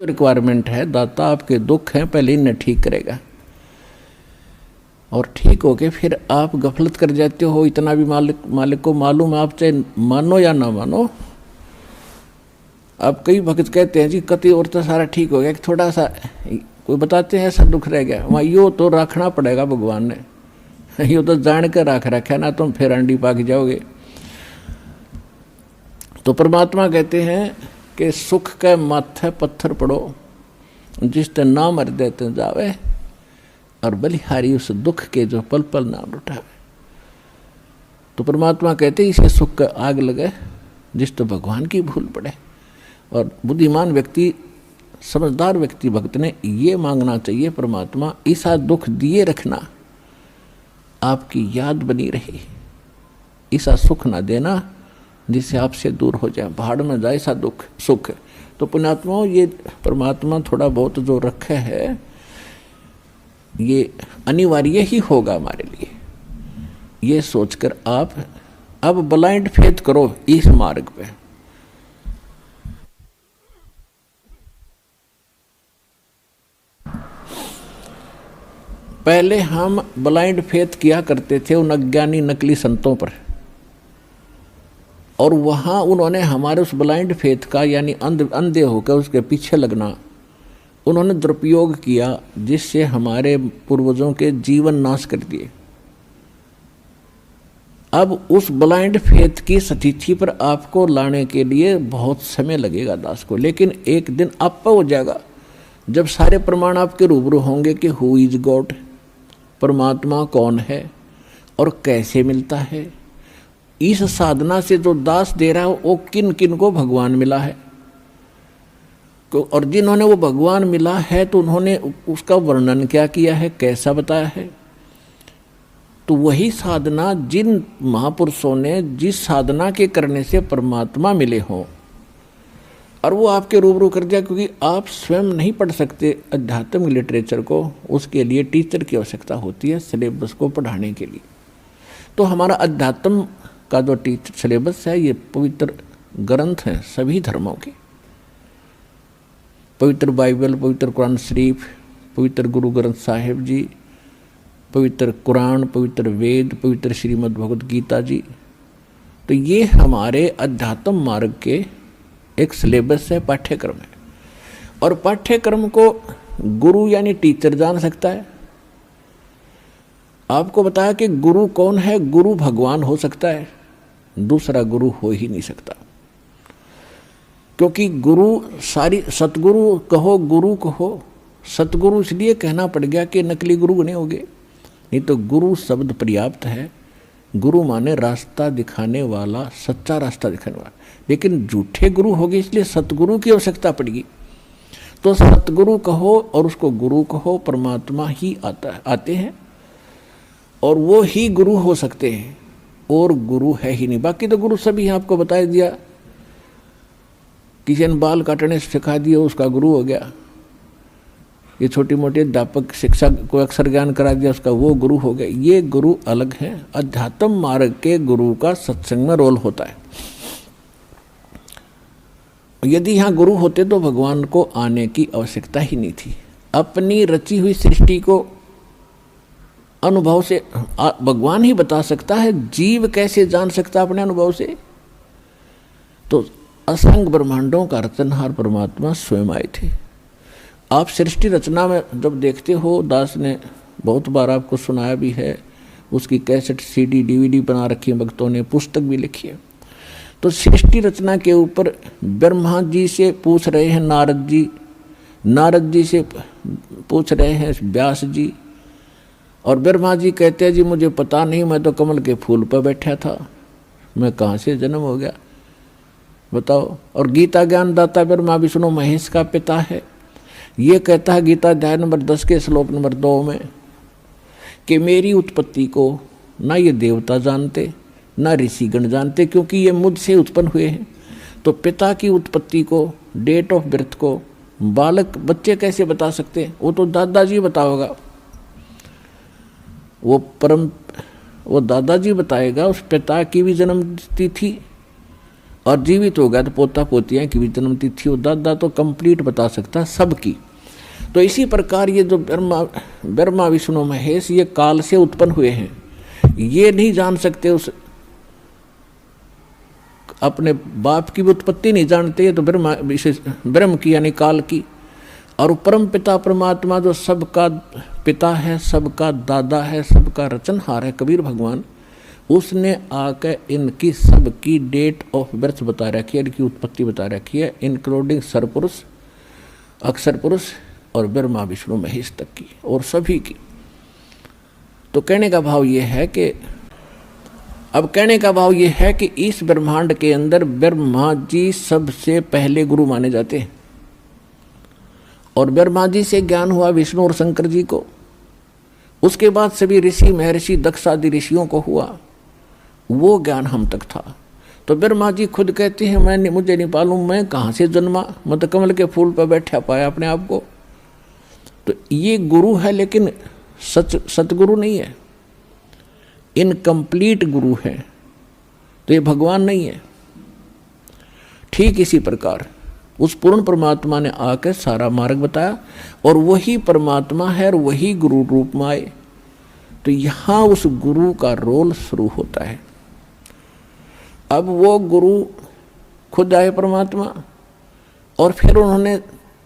Requirement है, दाता आपके दुख हैं पहले इन्हें ठीक करेगा और ठीक होके फिर आप गफलत कर जाते हो। इतना भी मालिक को मालूम है, आप चाहे मानो या ना मानो। अब कई भक्त कहते हैं जी कति और तो सारा ठीक हो गया, कि थोड़ा सा कोई बताते हैं ऐसा दुख रह गया, वहाँ यो तो रखना पड़ेगा भगवान ने, यो तो जान कर रख रखा ना, तुम फिर अंडी पाक जाओगे। तो परमात्मा कहते हैं कि सुख के माथे पत्थर पड़ो, जिस ते नाम हृदय ते जावे, और बलिहारी उस दुख के जो पल पल नाम उठावे। तो परमात्मा कहते इसे सुख का आग लगे जिस तो भगवान की भूल पड़े। और बुद्धिमान व्यक्ति, समझदार व्यक्ति, भक्त ने ये मांगना चाहिए, परमात्मा ऐसा दुख दिए रखना आपकी याद बनी रही, ऐसा सुख ना देना जिससे आपसे दूर हो जाए, भाड़ में जाए ऐसा दुख सुख। तो पुण्यात्माओं, ये परमात्मा थोड़ा बहुत जो रखे है ये अनिवार्य ही होगा हमारे लिए। ये सोचकर आप अब ब्लाइंड फेथ करो इस मार्ग पे। पहले हम ब्लाइंड फेथ किया करते थे उन अज्ञानी नकली संतों पर, और वहाँ उन्होंने हमारे उस ब्लाइंड फेथ का यानी अंधे होकर उसके पीछे लगना उन्होंने दुरुपयोग किया, जिससे हमारे पूर्वजों के जीवन नाश कर दिए। अब उस ब्लाइंड फेथ की स्थिति पर आपको लाने के लिए बहुत समय लगेगा दास को, लेकिन एक दिन आप हो जाएगा जब सारे प्रमाण आपके रूबरू होंगे कि हु इज गॉड, परमात्मा कौन है और कैसे मिलता है। इस साधना से जो दास दे रहा है वो किन किन को भगवान मिला है, और जिन्होंने वो भगवान मिला है तो उन्होंने उसका वर्णन क्या किया है, कैसा बताया है। तो वही साधना जिन महापुरुषों ने जिस साधना के करने से परमात्मा मिले हों, और वो आपके रूबरू कर दिया, क्योंकि आप स्वयं नहीं पढ़ सकते अध्यात्म लिटरेचर को, उसके लिए टीचर की आवश्यकता होती है सिलेबस को पढ़ाने के लिए। तो हमारा अध्यात्म का जो टीचर सिलेबस है ये पवित्र ग्रंथ हैं सभी धर्मों के, पवित्र बाइबल, पवित्र कुरान शरीफ, पवित्र गुरु ग्रंथ साहिब जी, पवित्र कुरान, पवित्र वेद, पवित्र श्रीमद् भगवद गीता जी। तो ये हमारे अध्यात्म मार्ग के एक सिलेबस है, पाठ्यक्रम है। और पाठ्यक्रम को गुरु यानी टीचर जान सकता है। आपको बताया कि गुरु कौन है, गुरु भगवान हो सकता है, दूसरा गुरु हो ही नहीं सकता। क्योंकि गुरु सारी सतगुरु कहो, गुरु कहो, सतगुरु इसलिए कहना पड़ गया कि नकली गुरु नहीं होंगे, नहीं तो गुरु शब्द पर्याप्त है। गुरु माने रास्ता दिखाने वाला, सच्चा रास्ता दिखाने वाला। लेकिन झूठे गुरु हो गए इसलिए सतगुरु की आवश्यकता पड़ेगी। तो सतगुरु कहो और उसको गुरु कहो, परमात्मा ही आते हैं और वो ही गुरु हो सकते हैं, और गुरु है ही नहीं। बाकी तो गुरु सभी आपको बता दिया, किसी ने बाल काटने सिखा दिया उसका गुरु हो गया, ये छोटी मोटी अध्यापक शिक्षा को अक्षर ज्ञान करा दिया उसका वो गुरु हो गया। ये गुरु अलग है। अध्यात्म मार्ग के गुरु का सत्संग में रोल होता है। यदि यहाँ गुरु होते तो भगवान को आने की आवश्यकता ही नहीं थी। अपनी रची हुई सृष्टि को अनुभव से भगवान ही बता सकता है, जीव कैसे जान सकता अपने अनुभव से। तो असंख्य ब्रह्मांडों का रचनहार परमात्मा स्वयं आए थे। आप सृष्टि रचना में जब देखते हो, दास ने बहुत बार आपको सुनाया भी है, उसकी कैसेट सीडी डीवीडी बना रखी है भक्तों ने, पुस्तक भी लिखी है। तो सृष्टि रचना के ऊपर ब्रह्मा जी से पूछ रहे हैं नारद जी, नारद जी से पूछ रहे हैं व्यास जी, और ब्रह्मा जी कहते हैं जी मुझे पता नहीं, मैं तो कमल के फूल पर बैठा था, मैं कहाँ से जन्म हो गया बताओ। और गीता ज्ञान दाता ब्रह्मा विष्णु महेश का पिता है। ये कहता है गीता अध्याय नंबर 10 के श्लोक नंबर 2 में कि मेरी उत्पत्ति को ना ये देवता जानते ना ऋषिगण जानते, क्योंकि ये मुझसे उत्पन्न हुए हैं। तो पिता की उत्पत्ति को, डेट ऑफ बर्थ को बालक बच्चे कैसे बता सकते हैं, वो तो दादाजी बताओगा, वो दादाजी बताएगा। उस पिता की भी जन्म तिथि और जीवित हो गया तो पोता पोतियाँ की भी जन्म तिथि हो, दादा तो कंप्लीट बता सकता है सबकी। तो इसी प्रकार ये जो ब्रह्मा विष्णु महेश ये काल से उत्पन्न हुए हैं, ये नहीं जान सकते, उस अपने बाप की भी उत्पत्ति नहीं जानते, तो ब्रह्म की यानी काल की। और परम पिता परमात्मा जो सबका पिता है, सबका दादा है, सबका रचनहार है, कबीर भगवान, उसने आकर इनकी सबकी डेट ऑफ बर्थ बता रखी है, इनकी उत्पत्ति बता रखी है, इंक्लूडिंग सरपुरुष, अक्षर पुरुष और ब्रह्मा विष्णु महेश तक की, और सभी की। तो कहने का भाव ये है कि इस ब्रह्मांड के अंदर ब्रह्मा जी सबसे पहले गुरु माने जाते हैं, और ब्रह्मा जी से ज्ञान हुआ विष्णु और शंकर जी को, उसके बाद सभी ऋषि महर्षि दक्ष आदि ऋषियों को हुआ, वो ज्ञान हम तक था। तो ब्रह्मा जी खुद कहते हैं मुझे नहीं मालूम मैं कहाँ से जन्मा, मत कमल के फूल पर बैठा पाया अपने आप को। तो ये गुरु है, लेकिन सतगुरु नहीं है, इनकम्प्लीट गुरु है, तो ये भगवान नहीं है। ठीक इसी प्रकार उस पूर्ण परमात्मा ने आकर सारा मार्ग बताया, और वही परमात्मा है और वही गुरु रूप में आए। तो यहाँ उस गुरु का रोल शुरू होता है। अब वो गुरु खुद आए परमात्मा, और फिर उन्होंने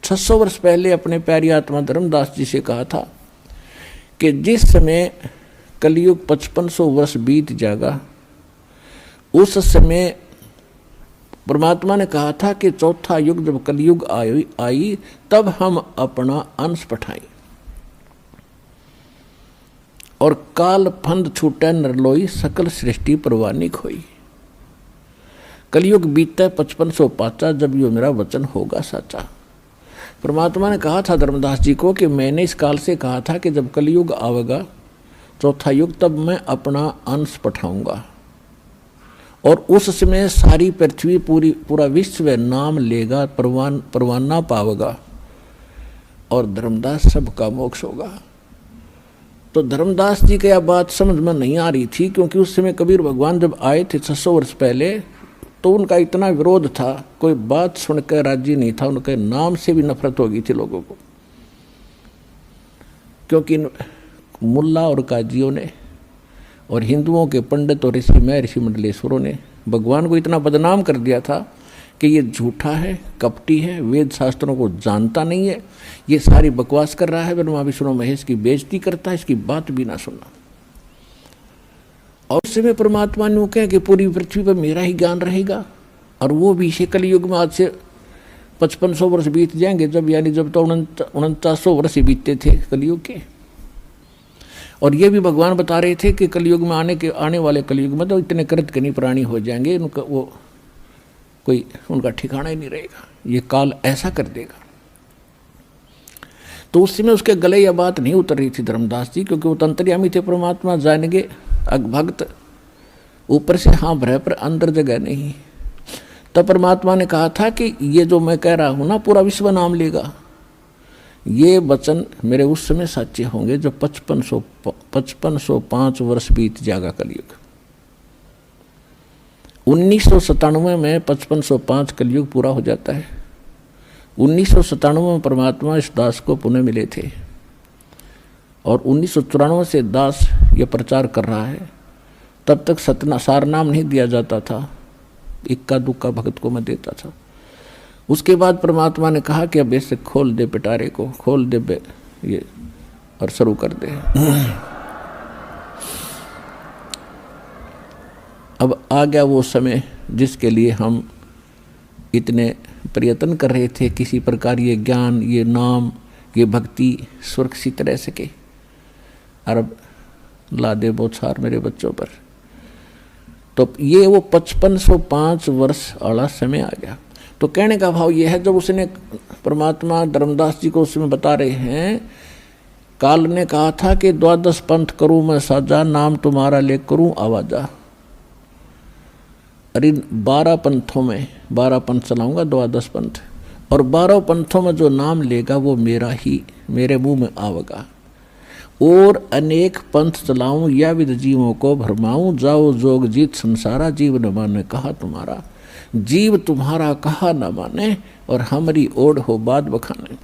600 वर्ष पहले अपने प्यारी आत्मा धर्मदास जी से कहा था कि जिस समय कलयुग 5500 वर्ष बीत जाएगा, उस समय परमात्मा ने कहा था कि चौथा युग जब कलयुग आई तब हम अपना अंश पठाएं, और काल फंद छूटे नरलोई सकल सृष्टि परवानी खोई। कलयुग बीते 5500 पाचा, जब यो मेरा वचन होगा साचा। परमात्मा ने कहा था धर्मदास जी को कि मैंने इस काल से कहा था कि जब कलयुग आवेगा चौथा युग, तब मैं अपना अंश पठाऊंगा, और उस समय सारी पृथ्वी पूरा विश्व नाम लेगा, परवाना पावेगा, और धर्मदास सबका मोक्ष होगा। तो धर्मदास जी की यह बात समझ में नहीं आ रही थी, क्योंकि उस समय कबीर भगवान जब आए थे 600 वर्ष पहले, तो उनका इतना विरोध था, कोई बात सुनकर राजी नहीं था, उनके नाम से भी नफरत हो गई थी लोगों को, क्योंकि मुल्ला और काजियों ने और हिंदुओं के पंडित और ऋषि मंडलेश्वरों ने भगवान को इतना बदनाम कर दिया था कि ये झूठा है, कपटी है, वेद शास्त्रों को जानता नहीं है, ये सारी बकवास कर रहा है, ब्रह्मा विष्णु महेश की बेइज्जती करता है, इसकी बात भी ना सुनना। और उस समय परमात्मा ने कहा कि पूरी पृथ्वी पर मेरा ही ज्ञान रहेगा, और वो भी इसे कलयुग में आज से 5500 वर्ष बीत जाएंगे, जब तो 4900 वर्ष ही बीतते थे कलयुग के। और ये भी भगवान बता रहे थे कि कलयुग में आने वाले कलयुग में तो इतने कृतघ्नी प्राणी हो जाएंगे, उनका वो कोई उनका ठिकाना ही नहीं रहेगा, ये काल ऐसा कर देगा। तो उस समय उसके गले यह बात नहीं उतर रही थी धर्मदास जी, क्योंकि वो तंत्रियामी थे, परमात्मा जानेंगे भक्त ऊपर से हाँ भरे पर अंदर जगह नहीं। तब परमात्मा ने कहा था कि ये जो मैं कह रहा हूँ ना, पूरा विश्व नाम लेगा, ये वचन मेरे उस समय सच्चे होंगे जब 5505 वर्ष बीत जाएगा कलयुग। 1997 में 5505 कलयुग पूरा हो जाता है। 1997 में परमात्मा इस दास को पुनः मिले थे, और 1994 से दास ये प्रचार कर रहा है। तब तक सार नाम नहीं दिया जाता था, इक्का दुक्का भक्त को मैं देता था। उसके बाद परमात्मा ने कहा कि अब ऐसे खोल दे पिटारे को, खोल दे ये, और शुरू कर दे। अब आ गया वो समय जिसके लिए हम इतने प्रयत्न कर रहे थे, किसी प्रकार ये ज्ञान, ये नाम, ये भक्ति सुरक्षित रह सके। और अब ला दे बोछार मेरे बच्चों पर। तो ये वो 5505 वर्ष वाला समय आ गया। तो कहने का भाव ये है, जब उसने परमात्मा धर्मदास जी को उसमें बता रहे हैं, काल ने कहा था कि 12 पंथ करूं मैं साजा, नाम तुम्हारा ले करूं आवाजा। अरे 12 पंथों में 12 पंथ चलाऊंगा, 12 पंथ, और 12 पंथों में जो नाम लेगा वो मेरा ही, मेरे मुंह में आवेगा। और अनेक पंथ चलाऊं या विद जीवों को भरमाऊं, जाओ जोग जीत संसारा, जीवन मान ने कहा तुम्हारा। जीव तुम्हारा कहा न माने और हमारी ओढ़ हो बात बखाने।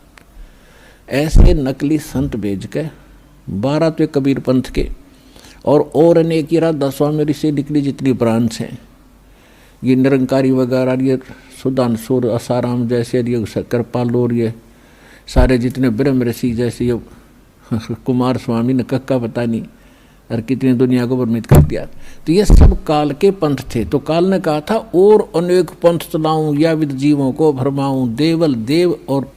ऐसे नकली संत भेज के 12 तो कबीर पंथ के और अनेक राधा स्वामी ऋषि निकली जितनी ब्रांच हैं, ये निरंकारी वगैरह, ये सुधांशुर आसाराम जैसे, ये कृपालु और ये सारे जितने ब्रह्म ऋषि जैसे, ये कुमार स्वामी ने कक्का पता नहीं और कितनी दुनिया को भ्रमित कर दिया। तो ये सब काल के पंथ थे। तो काल ने कहा था और अनेक पंथ चलाऊं, या विद जीवों को भरमाऊं, देवल देव और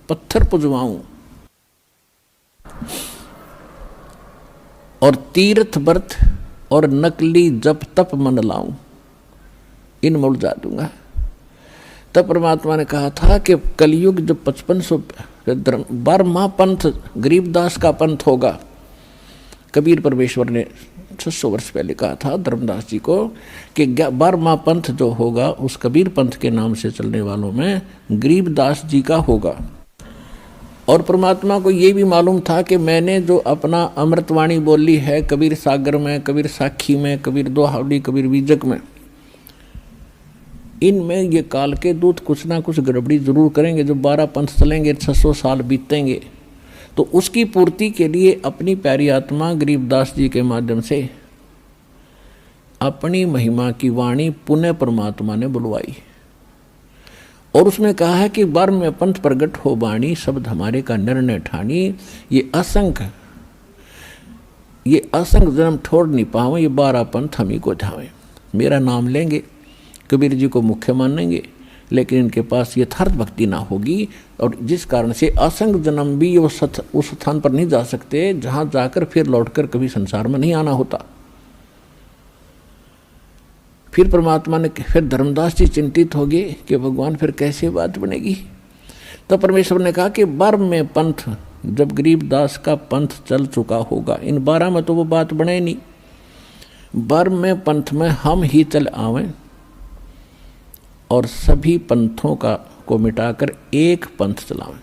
पत्थर पुजवाऊं, और तीर्थ व्रत और नकली जप तप मन लाऊं, इन में उलझा दूंगा। तब परमात्मा ने कहा था कि कलयुग जो 5500 12वां पंथ गरीबदास का पंथ होगा। कबीर परमेश्वर ने 600 वर्ष पहले कहा था धर्मदास जी को कि 12वां पंथ जो होगा उस कबीर पंथ के नाम से चलने वालों में गरीबदास जी का होगा। और परमात्मा को ये भी मालूम था कि मैंने जो अपना अमृतवाणी बोली है कबीर सागर में, कबीर साखी में, कबीर दोहावली, कबीर बीजक में, इनमें ये काल के दूत कुछ ना कुछ गड़बड़ी जरूर करेंगे। जो 12 पंथ चलेंगे, 600 साल बीतेंगे, तो उसकी पूर्ति के लिए अपनी प्यारी आत्मा गरीबदास जी के माध्यम से अपनी महिमा की वाणी पुनः परमात्मा ने बुलवाई। और उसमें कहा है कि 12वें पंथ प्रगट हो बाणी, शब्द हमारे का निर्णय ठानी, ये असंख्य जन्म छोड़ नहीं पावे, ये 12 पंथ हम ही को धावे। मेरा नाम लेंगे, कबीर जी को मुख्य मानेंगे, लेकिन इनके पास यथार्थ भक्ति ना होगी, और जिस कारण से असंख्य जन्म भी उस स्थान पर नहीं जा सकते जहाँ जाकर फिर लौटकर कभी संसार में नहीं आना होता। फिर परमात्मा ने, फिर धर्मदास जी चिंतित हो गए कि भगवान फिर कैसे बात बनेगी। तो परमेश्वर ने कहा कि 12वें पंथ जब गरीबदास का पंथ चल चुका होगा, इन 12 में तो वो बात बने नहीं, 12वें पंथ में हम ही चल आवें और सभी पंथों को मिटाकर एक पंथ चलावें।